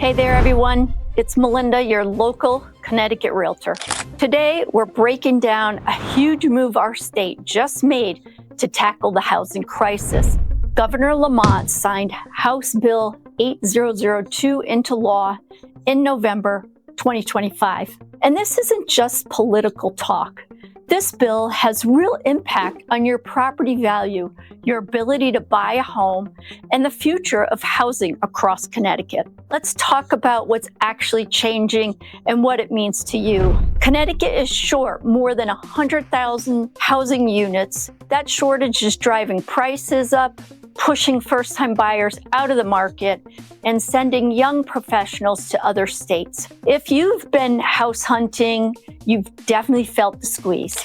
Hey there, everyone. It's Melinda, your local Connecticut realtor. Today, we're breaking down a huge move our state just made to tackle the housing crisis. Governor Lamont signed House Bill 8002 into law in November 2025. And this isn't just political talk. This bill has real impact on your property value, your ability to buy a home, and the future of housing across Connecticut. Let's talk about what's actually changing and what it means to you. Connecticut is short more than 100,000 housing units. That shortage is driving prices up, pushing first-time buyers out of the market, and sending young professionals to other states. If you've been house hunting, you've definitely felt the squeeze.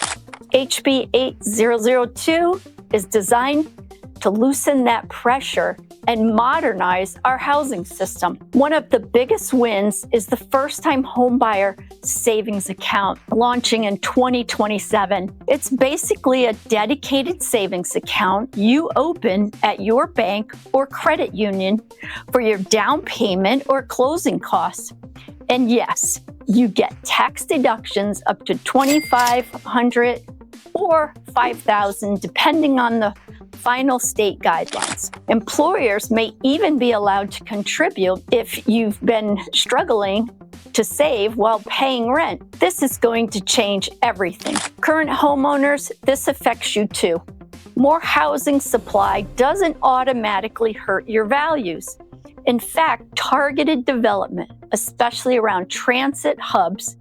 HB 8002 is designed to loosen that pressure and modernize our housing system. One of the biggest wins is the first-time homebuyer savings account launching in 2027. It's basically a dedicated savings account you open at your bank or credit union for your down payment or closing costs. And yes, you get tax deductions up to $2,500 or $5,000, depending on the final state guidelines. Employers may even be allowed to contribute if you've been struggling to save while paying rent. This is going to change everything. Current homeowners, this affects you too. More housing supply doesn't automatically hurt your values. In fact, targeted development, especially around transit hubs,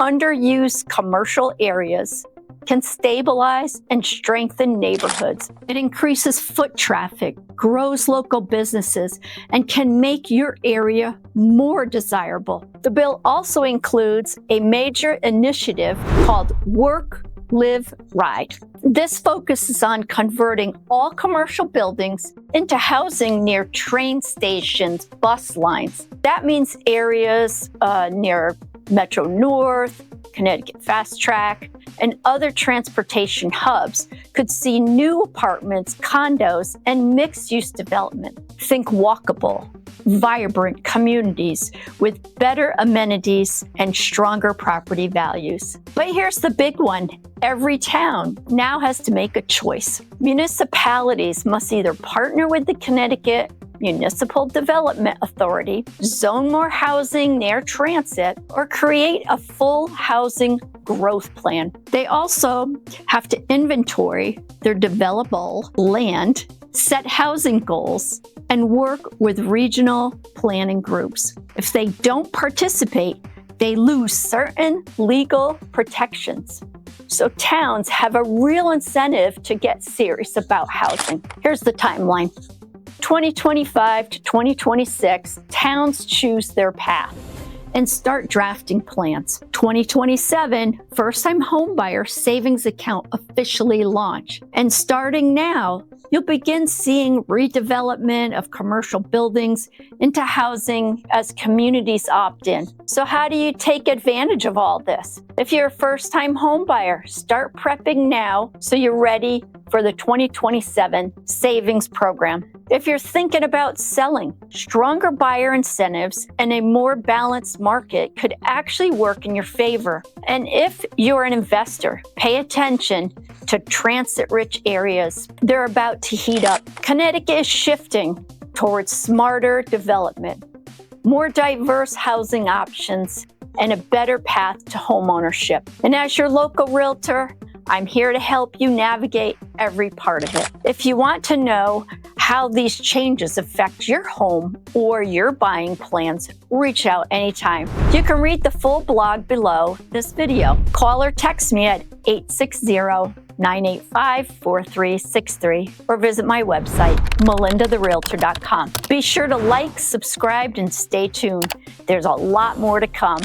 underused commercial areas, can stabilize and strengthen neighborhoods. It increases foot traffic, grows local businesses, and can make your area more desirable. The bill also includes a major initiative called Work, Live, Ride. This focuses on converting all commercial buildings into housing near train stations, bus lines. That means areas near Metro North, Connecticut Fast Track, and other transportation hubs could see new apartments, condos, and mixed-use development. Think walkable, vibrant communities with better amenities and stronger property values. But here's the big one. Every town now has to make a choice. Municipalities must either partner with the Connecticut Municipal Development Authority, zone more housing near transit, or create a full housing growth plan. They also have to inventory their developable land, set housing goals, and work with regional planning groups. If they don't participate, they lose certain legal protections. So towns have a real incentive to get serious about housing. Here's the timeline. 2025 to 2026, towns choose their path and start drafting plans. 2027, first-time homebuyer savings account officially launch. And starting now, you'll begin seeing redevelopment of commercial buildings into housing as communities opt in. So how do you take advantage of all this? If you're a first-time homebuyer, start prepping now so you're ready for the 2027 savings program. If you're thinking about selling, stronger buyer incentives and a more balanced market could actually work in your favor. And if you're an investor, pay attention to transit-rich areas. They're about to heat up. Connecticut is shifting towards smarter development, more diverse housing options, and a better path to homeownership. And as your local realtor, I'm here to help you navigate every part of it. If you want to know how these changes affect your home or your buying plans, reach out anytime. You can read the full blog below this video. Call or text me at 860-985-4363 or visit my website, melindatherealtor.com. Be sure to like, subscribe, and stay tuned. There's a lot more to come.